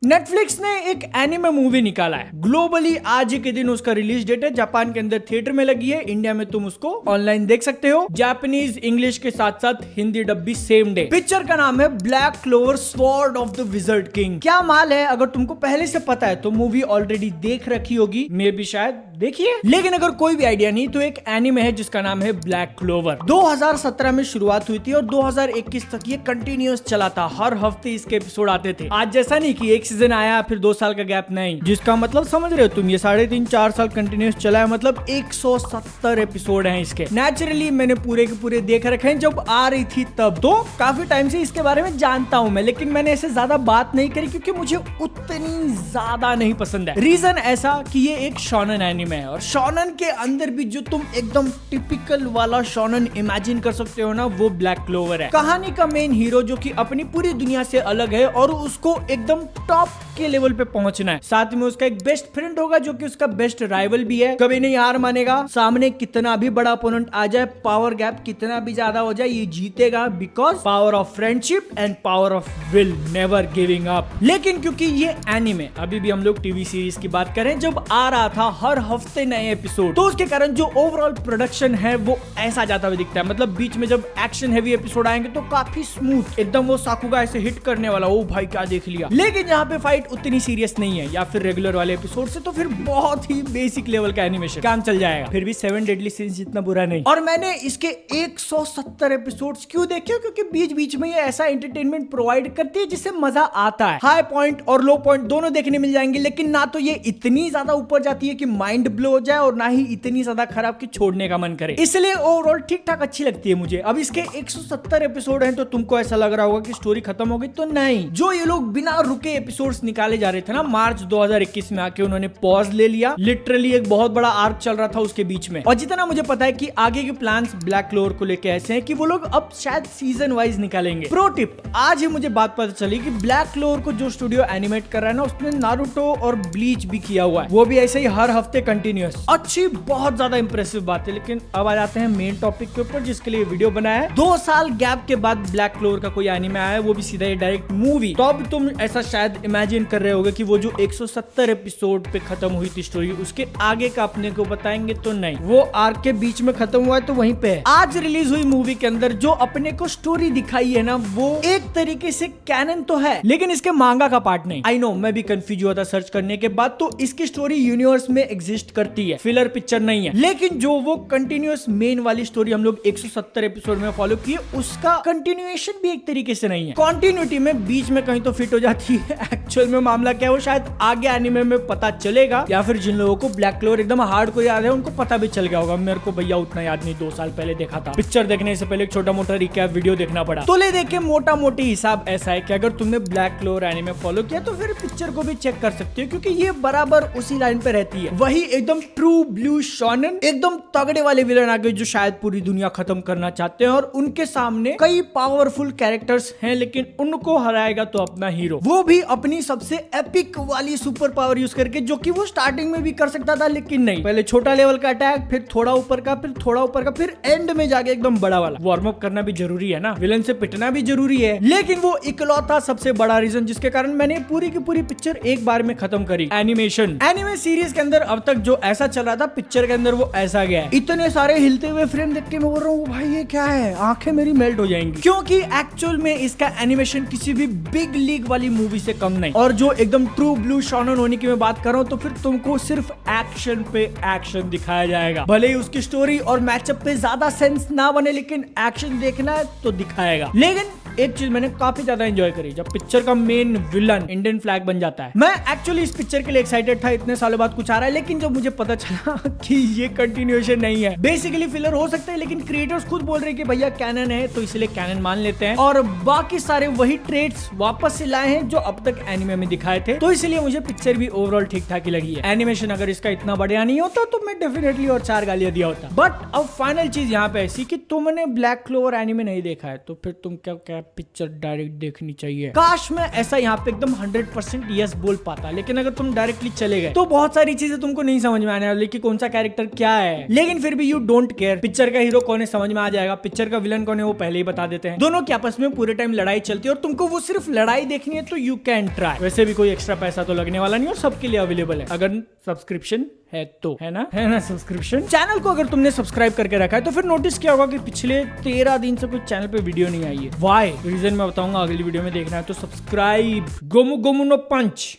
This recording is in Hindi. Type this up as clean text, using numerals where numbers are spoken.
नेटफ्लिक्स ने एक एनिमे मूवी निकाला है। ग्लोबली आज ही के दिन उसका रिलीज डेट है। जापान के अंदर थिएटर में लगी है, इंडिया में तुम उसको ऑनलाइन देख सकते हो। जापानीज इंग्लिश के साथ साथ हिंदी डब भी सेम डे। पिक्चर का नाम है black clover sword of the wizard king. क्या माल है, अगर तुमको पहले से पता है तो मूवी ऑलरेडी देख रखी होगी, मे भी शायद देखिए। लेकिन अगर कोई भी आइडिया नहीं तो एक एनिमे है जिसका नाम है ब्लैक क्लोवर। 2017 में शुरुआत हुई थी और 2021 तक ये कंटिन्यूअस चला था। हर हफ्ते इसके एपिसोड आते थे। आज जैसा नहीं कि एक सीजन आया फिर 2 साल का गैप, नहीं। जिसका मतलब समझ रहे हो तुम, ये 3.5-4 साल कंटिन्यूअस चला है, मतलब 170 एपिसोड हैं इसके। नेचुरली मैंने पूरे के पूरे देख रखे हैं जब आ रही थी तब, तो काफी टाइम से इसके बारे में जानता हूं मैं, लेकिन मैंने ऐसे ज्यादा बात नहीं करी क्योंकि मुझे उतनी ज्यादा नहीं पसंद है। रीजन ऐसा कि ये एक शोनन एनिमे है और शोनन के अंदर भी जो तुम एकदम टिपिकल वाला शोनन इमेजिन कर सकते हो ना, वो ब्लैक क्लोवर है। कहानी का मेन हीरो जो कि अपनी पूरी दुनिया से अलग है और उसको एकदम टॉप के लेवल पे पहुंचना है। साथ में उसका एक बेस्ट फ्रेंड होगा जो कि उसका बेस्ट राइवल भी है। कभी नहीं हार मानेगा, सामने कितना भी बड़ा अपोनेंट आ जाए, पावर गैप कितना भी ज्यादा हो जाए, ये जीतेगा because power of friendship and power of will, never giving up. लेकिन क्योंकि ये एनिमे, अभी भी हम लोग टीवी सीरीज की बात करें, जब आ रहा था हर हफ्ते नए एपिसोड, तो उसके कारण जो ओवरऑल प्रोडक्शन है वो ऐसा जाता हुआ दिखता है। मतलब बीच में जब एक्शन हेवी एपिसोड आएंगे तो काफी स्मूथ, एकदम वो साकुगा ऐसे हिट करने वाला, ओ भाई क्या देख लिया। लेकिन यहाँ पे फाइट उतनी सीरियस नहीं है या फिर रेगुलर वाले एपिसोड से, तो फिर बहुत ही बेसिक लेवल का एनिमेशन काम चल जाएगा। फिर भी 7 डेडली सिंस जितना बुरा नहीं। और मैंने इसके 170 एपिसोड्स क्यों देखे, क्योंकि बीच बीच में ये ऐसा एंटरटेनमेंट प्रोवाइड करती है जिससे मजा आता है। हाई पॉइंट और लो पॉइंट दोनों देखने मिल जाएंगे, लेकिन ना तो ये इतनी ज्यादा ऊपर जाती है कि माइंड ब्लो हो जाए और ना ही इतनी ज्यादा खराब कि छोड़ने का मन करे। इसलिए ओवरऑल ठीक ठाक अच्छी लगती है मुझे। अब इसके 170 एपिसोड हैं तो तुमको ऐसा लग रहा होगा कि स्टोरी खत्म हो गई, तो नहीं। जो ये लोग बिना रुके एपिसोड्स निकाले जा रहे थे ना, मार्च 2021 में आके उन्होंने पॉज ले लिया। लिटरली एक बहुत बड़ा आर्क चल रहा था उसके बीच में। और जितना मुझे पता है कि आगे के प्लान्स ब्लैक क्लोवर को लेके ऐसे हैं कि वो लोग अब शायद सीजन वाइज निकालेंगे। प्रो टिप, आज ही मुझे बात पता चली कि ब्लैक क्लोवर को जो स्टूडियो एनिमेट कर रहा है ना, उसने नारुतो और ब्लीच भी किया हुआ है, वो भी ऐसे ही हर हफ्ते कंटिन्यूअस। अच्छी, बहुत ज्यादा इंप्रेसिव बात है। लेकिन अब आ जाते हैं मेन टॉपिक के ऊपर जिसके लिए वीडियो बनाया है। 2 साल गैप के बाद ब्लैक क्लोवर का कोई एनिमे आया है, वो भी सीधा डायरेक्ट मूवी। तो अब तुम ऐसा शायद इमेजिन कर रहे होगे कि वो जो 170 एपिसोड पे खत्म हुई थी स्टोरी, उसके आगे का अपने को बताएंगे, तो नहीं। वो आर्क के बीच में खत्म हुआ है तो वहीं पे है। आज रिलीज हुई मूवी के अंदर जो अपने को स्टोरी दिखाई है ना, वो एक तरीके से कैनन तो है, लेकिन इसके मांगा का पार्ट नहीं। आई नो, मैं भी कंफ्यूज हुआ था सर्च करने के बाद। तो इसकी स्टोरी यूनिवर्स में एग्जिस्ट करती है, फिलर पिक्चर नहीं है। लेकिन जो वो कंटिन्यूअस मेन वाली स्टोरी हम लोग 170 एपिसोड में फॉलो किए, उसका कंटिन्यूएशन भी एक तरीके से नहीं है। कंटिन्यूटी में बीच में कहीं तो फिट हो जाती है। एक्चुअल में मामला क्या है वो शायद आगे एनिमे में पता चलेगा, या फिर जिन लोगों को ब्लैक क्लोवर एकदम हार्ड को याद है उनको पता भी चल गया होगा। मेरे को भैया उतना याद नहीं, 2 साल पहले देखा था। पिक्चर देखने से पहले एक छोटा मोटा रिकैप वीडियो देखना पड़ा। तो ले देख के मोटा मोटी हिसाब ऐसा है कि अगर तुमने ब्लैक क्लोवर एनिमे फॉलो किया तो फिर पिक्चर को भी चेक कर सकते हो, क्योंकि ये बराबर उसी लाइन पे रहती है। वही एकदम ट्रू ब्लू शोनन, एकदम तगड़े वाले विलन आ गए जो शायद पूरी दुनिया खत्म करना चाहते हैं, और उनके सामने कई पावरफुल कैरेक्टर्स हैं, लेकिन उनको हराएगा तो अपना हीरो, वो भी अपनी सबसे एपिक वाली सुपर पावर यूज करके, जो कि वो स्टार्टिंग में भी कर सकता था लेकिन नहीं। पहले छोटा लेवल का अटैक, फिर थोड़ा ऊपर का, फिर थोड़ा ऊपर का, फिर एंड में जाके एकदम बड़ा वाला। वार्म अप करना भी जरूरी है ना, विलन से पिटना भी जरूरी है। लेकिन वो इकलौता सबसे बड़ा रीजन जिसके कारण मैंने पूरी की पूरी पिक्चर एक बार में खत्म करी, एनिमेशन। एनिमे सीरीज के अंदर अब तक जो ऐसा चल रहा था, पिक्चर के अंदर वो ऐसा गया है। इतने सारे हिलते हुए फ्रेम देख के मैं बोल रहा हूँ भाई ये क्या है, आंखें मेरी मेल्ट हो जाएंगी, क्योंकि एक्चुअल में इसका एनिमेशन किसी भी बिग लीग वाली मूवी से कम नहीं। और जो एकदम ट्रू ब्लू शोनन होने की मैं बात कर रहा हूँ, तो फिर तुमको सिर्फ एक्शन पे एक्शन दिखाया जाएगा। भले ही उसकी स्टोरी और मैचअप पे ज्यादा सेंस ना बने, लेकिन एक्शन देखना है तो दिखाएगा। लेकिन एक चीज मैंने काफी ज्यादा एंजॉय करी, जब पिक्चर का मेन विलन इंडियन फ्लैग बन जाता है। मैं एक्चुअली इस पिक्चर के लिए एक्साइटेड था, इतने सालों बाद कुछ आ रहा है, लेकिन जब मुझे पता चला कि ये कंटिन्यूएशन नहीं है, बेसिकली फिलर हो सकता है, लेकिन क्रिएटर्स खुद बोल रहे हैं कि भैया कैनन है तो इसलिए कैनन मान लेते हैं, और बाकी सारे वही ट्रेड्स वापस से लाए हैं जो अब तक एनिमे में दिखाए थे। तो इसलिए मुझे पिक्चर भी ओवरऑल ठीक ठाक ही लगी है। एनिमेशन अगर इसका इतना बढ़िया नहीं होता तो मैं डेफिनेटली और 4 गालियां दिया होता। बट अब फाइनल चीज यहाँ पे ऐसी कि तुमने ब्लैक क्लोवर एनिमे नहीं देखा है तो फिर तुम क्या यार पिक्चर डायरेक्ट देखनी चाहिए। काश मैं ऐसा यहाँ पे एकदम 100% यस बोल पाता, लेकिन अगर तुम डायरेक्टली चले गए तो बहुत सारी चीजें तुमको नहीं समझ में आने वाली कि कौन सा कैरेक्टर क्या है। लेकिन फिर भी यू डोंट केयर, पिक्चर का हीरो कौन है समझ में आ जाएगा, पिक्चर का विलन कौन है वो पहले ही बता देते हैं। दोनों के आपस में पूरे टाइम लड़ाई चलती है और तुमको वो सिर्फ लड़ाई देखनी है तो यू कैन ट्राई। वैसे भी कोई एक्स्ट्रा पैसा तो लगने वाला नहीं और सबके लिए अवेलेबल है अगर सब्सक्रिप्शन है तो, है ना सब्सक्रिप्शन। चैनल को अगर तुमने सब्सक्राइब करके रखा है तो फिर नोटिस किया होगा कि पिछले 13 दिन से कोई चैनल पे वीडियो नहीं आई है। वाई रीजन मैं बताऊंगा अगली वीडियो में, देखना है तो सब्सक्राइब। गोमू गोमू नो पंच।